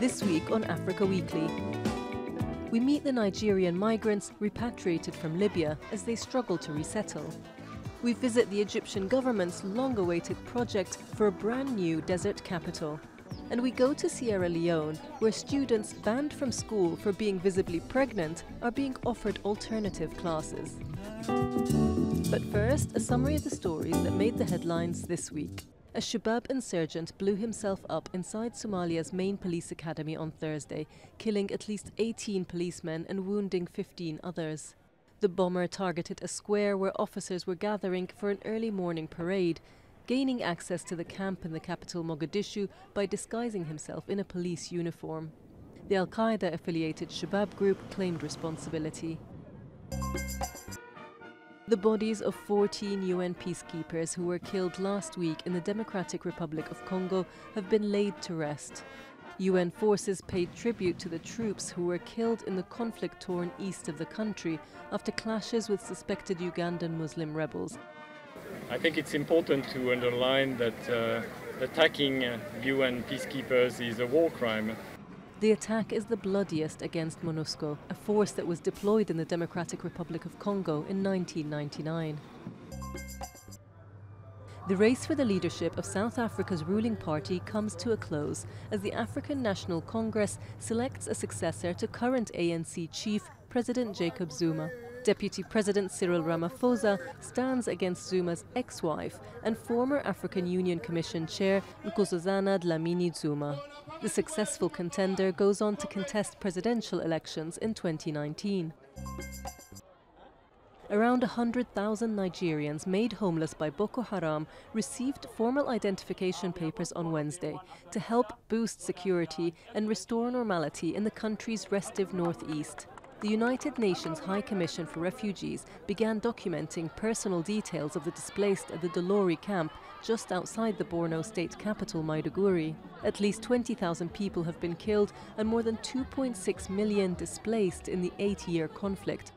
This week on Africa Weekly, we meet the Nigerian migrants repatriated from Libya as they struggle to resettle. We visit the Egyptian government's long-awaited project for a brand new desert capital. And we go to Sierra Leone, where students banned from school for being visibly pregnant are being offered alternative classes. But first, a summary of the stories that made the headlines this week. A Shabab insurgent blew himself up inside Somalia's main police academy on Thursday, killing at least 18 policemen and wounding 15 others. The bomber targeted a square where officers were gathering for an early morning parade, gaining access to the camp in the capital Mogadishu by disguising himself in a police uniform. The Al-Qaeda-affiliated Shabab group claimed responsibility. The bodies of 14 UN peacekeepers who were killed last week in the Democratic Republic of Congo have been laid to rest. UN forces paid tribute to the troops who were killed in the conflict-torn east of the country after clashes with suspected Ugandan Muslim rebels. I think it's important to underline that attacking UN peacekeepers is a war crime. The attack is the bloodiest against MONUSCO, a force that was deployed in the Democratic Republic of Congo in 1999. The race for the leadership of South Africa's ruling party comes to a close as the African National Congress selects a successor to current ANC chief, President Jacob Zuma. Deputy President Cyril Ramaphosa stands against Zuma's ex-wife and former African Union Commission chair Nkosazana Dlamini Zuma. The successful contender goes on to contest presidential elections in 2019. Around 100,000 Nigerians made homeless by Boko Haram received formal identification papers on Wednesday to help boost security and restore normality in the country's restive northeast. The United Nations High Commission for Refugees began documenting personal details of the displaced at the Dolori camp just outside the Borno state capital, Maiduguri. At least 20,000 people have been killed and more than 2.6 million displaced in the 8-year conflict.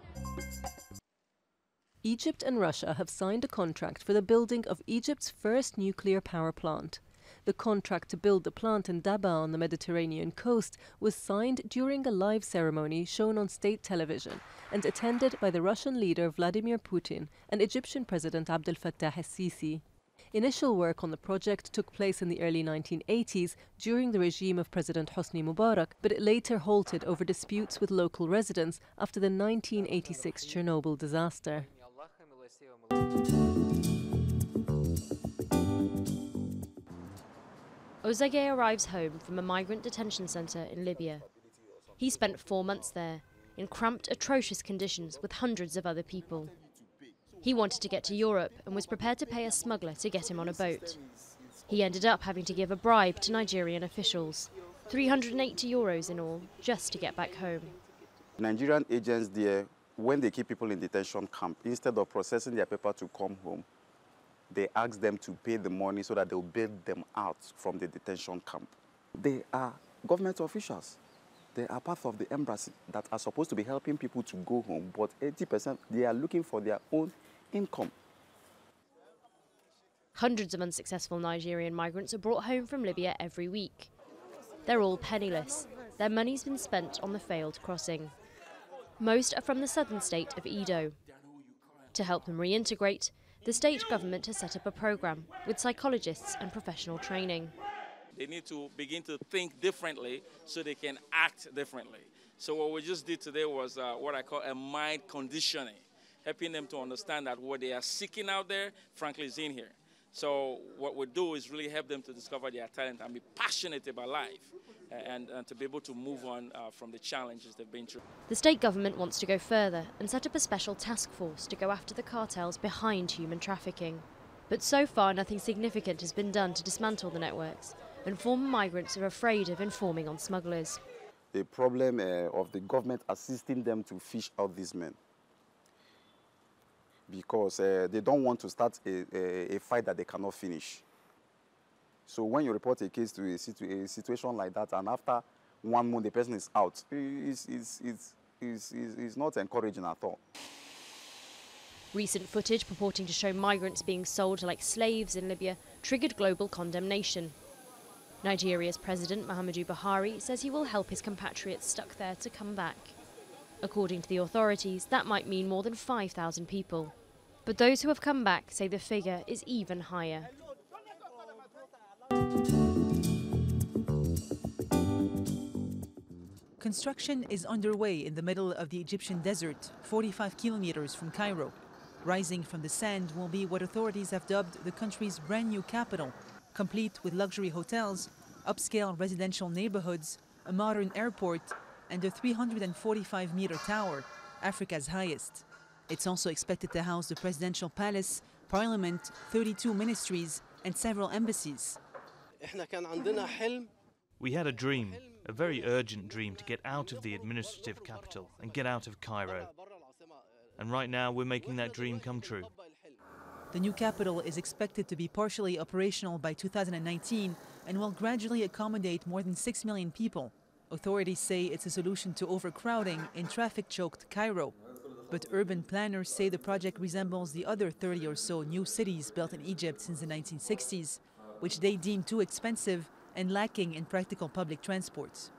Egypt and Russia have signed a contract for the building of Egypt's first nuclear power plant. The contract to build the plant in Daba on the Mediterranean coast was signed during a live ceremony shown on state television and attended by the Russian leader Vladimir Putin and Egyptian President Abdel Fattah el-Sisi. Initial work on the project took place in the early 1980s during the regime of President Hosni Mubarak, but it later halted over disputes with local residents after the 1986 Chernobyl disaster. Ozage arrives home from a migrant detention centre in Libya. He spent 4 months there, in cramped, atrocious conditions with hundreds of other people. He wanted to get to Europe and was prepared to pay a smuggler to get him on a boat. He ended up having to give a bribe to Nigerian officials, €380 in all, just to get back home. Nigerian agents there, when they keep people in detention camp, instead of processing their paper to come home, they ask them to pay the money so that they'll bail them out from the detention camp. They are government officials. They are part of the embassy that are supposed to be helping people to go home, but 80% they are looking for their own income. Hundreds of unsuccessful Nigerian migrants are brought home from Libya every week. They're all penniless. Their money's been spent on the failed crossing. Most are from the southern state of Edo. To help them reintegrate, the state government has set up a program with psychologists and professional training. They need to begin to think differently so they can act differently. So what we just did today was what I call a mind conditioning, helping them to understand that what they are seeking out there, frankly, is in here. So what we do is really help them to discover their talent and be passionate about life and to be able to move on from the challenges they've been through. The state government wants to go further and set up a special task force to go after the cartels behind human trafficking. But so far, nothing significant has been done to dismantle the networks, and former migrants are afraid of informing on smugglers. The problem of the government assisting them to fish out these men, because they don't want to start a fight that they cannot finish. So when you report a case to a situation like that, and after 1 month the person is out, it's not encouraging at all. Recent footage purporting to show migrants being sold like slaves in Libya triggered global condemnation. Nigeria's President Muhammadu Buhari says he will help his compatriots stuck there to come back. According to the authorities, that might mean more than 5,000 people. But those who have come back say the figure is even higher. Construction is underway in the middle of the Egyptian desert, 45 kilometers from Cairo. Rising from the sand will be what authorities have dubbed the country's brand new capital, complete with luxury hotels, upscale residential neighborhoods, a modern airport, and a 345-meter tower, Africa's highest. It's also expected to house the presidential palace, parliament, 32 ministries, and several embassies. We had a dream, a very urgent dream, to get out of the administrative capital and get out of Cairo. And right now we're making that dream come true. The new capital is expected to be partially operational by 2019 and will gradually accommodate more than 6 million people. Authorities say it's a solution to overcrowding in traffic-choked Cairo. But urban planners say the project resembles the other 30 or so new cities built in Egypt since the 1960s, which they deem too expensive and lacking in practical public transport.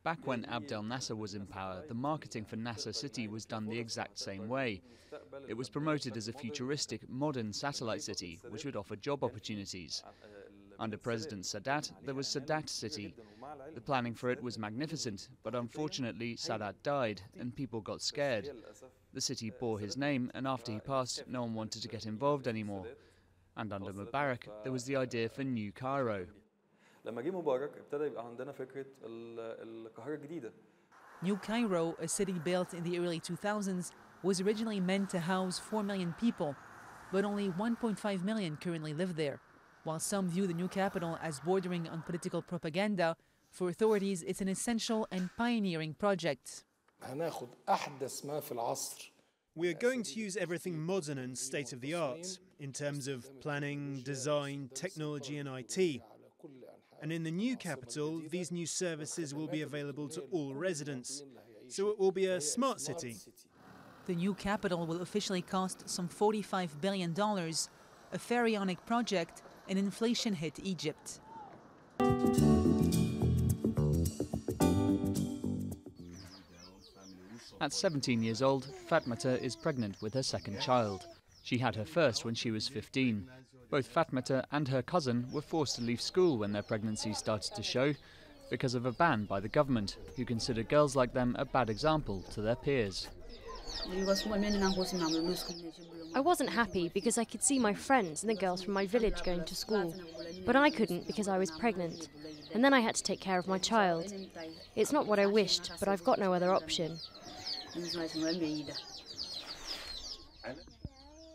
Back when Abdel Nasser was in power, the marketing for Nasser City was done the exact same way. It was promoted as a futuristic, modern satellite city which would offer job opportunities. Under President Sadat, there was Sadat City. The planning for it was magnificent, but unfortunately Sadat died and people got scared. The city bore his name, and after he passed, no one wanted to get involved anymore. And under Mubarak, there was the idea for New Cairo. New Cairo, a city built in the early 2000s, was originally meant to house 4 million people, but only 1.5 million currently live there. While some view the new capital as bordering on political propaganda, for authorities it's an essential and pioneering project. We are going to use everything modern and state-of-the-art in terms of planning, design, technology and IT. And in the new capital, these new services will be available to all residents. So it will be a smart city. The new capital will officially cost some $45 billion, a pharaonic project, and inflation hit Egypt. At 17 years old, Fatmata is pregnant with her second child. She had her first when she was 15. Both Fatmata and her cousin were forced to leave school when their pregnancies started to show because of a ban by the government, who consider girls like them a bad example to their peers. I wasn't happy because I could see my friends and the girls from my village going to school, but I couldn't because I was pregnant. And then I had to take care of my child. It's not what I wished, but I've got no other option.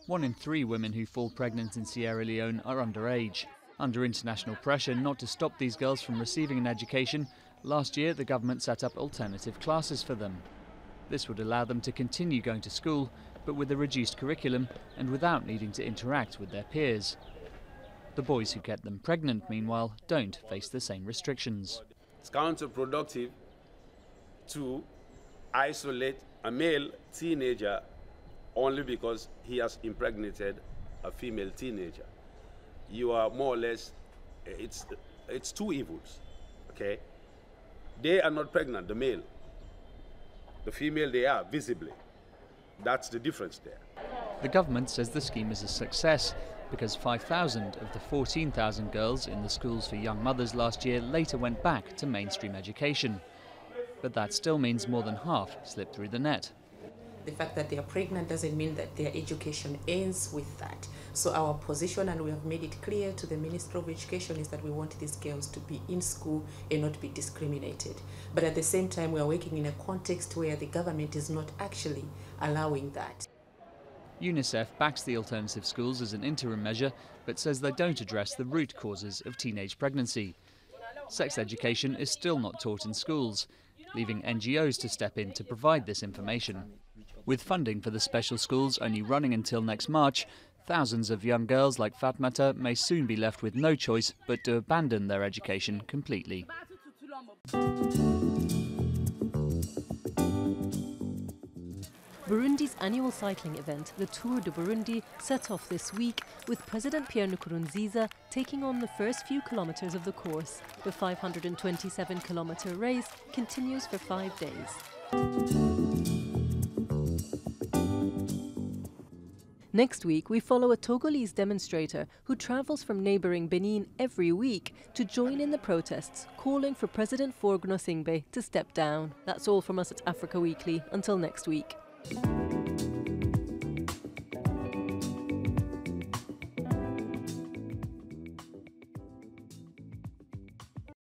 1 in 3 women who fall pregnant in Sierra Leone are underage. Under international pressure not to stop these girls from receiving an education, last year the government set up alternative classes for them. This would allow them to continue going to school, but with a reduced curriculum and without needing to interact with their peers. The boys who get them pregnant, meanwhile, don't face the same restrictions. It's counterproductive to isolate a male teenager only because he has impregnated a female teenager. You are more or less, it's two evils, okay? They are not pregnant, the male. The female, they are, visibly. That's the difference there. The government says the scheme is a success because 5,000 of the 14,000 girls in the schools for young mothers last year later went back to mainstream education. But that still means more than half slipped through the net. The fact that they are pregnant doesn't mean that their education ends with that. So our position, and we have made it clear to the Minister of Education, is that we want these girls to be in school and not be discriminated. But at the same time, we are working in a context where the government is not actually allowing that. UNICEF backs the alternative schools as an interim measure, but says they don't address the root causes of teenage pregnancy. Sex education is still not taught in schools, leaving NGOs to step in to provide this information. With funding for the special schools only running until next March, thousands of young girls like Fatmata may soon be left with no choice but to abandon their education completely. Burundi's annual cycling event, the Tour de Burundi, set off this week with President Pierre Nkurunziza taking on the first few kilometres of the course. The 527-kilometre race continues for 5 days. Next week, we follow a Togolese demonstrator who travels from neighbouring Benin every week to join in the protests, calling for President Faure Gnassingbe to step down. That's all from us at Africa Weekly. Until next week.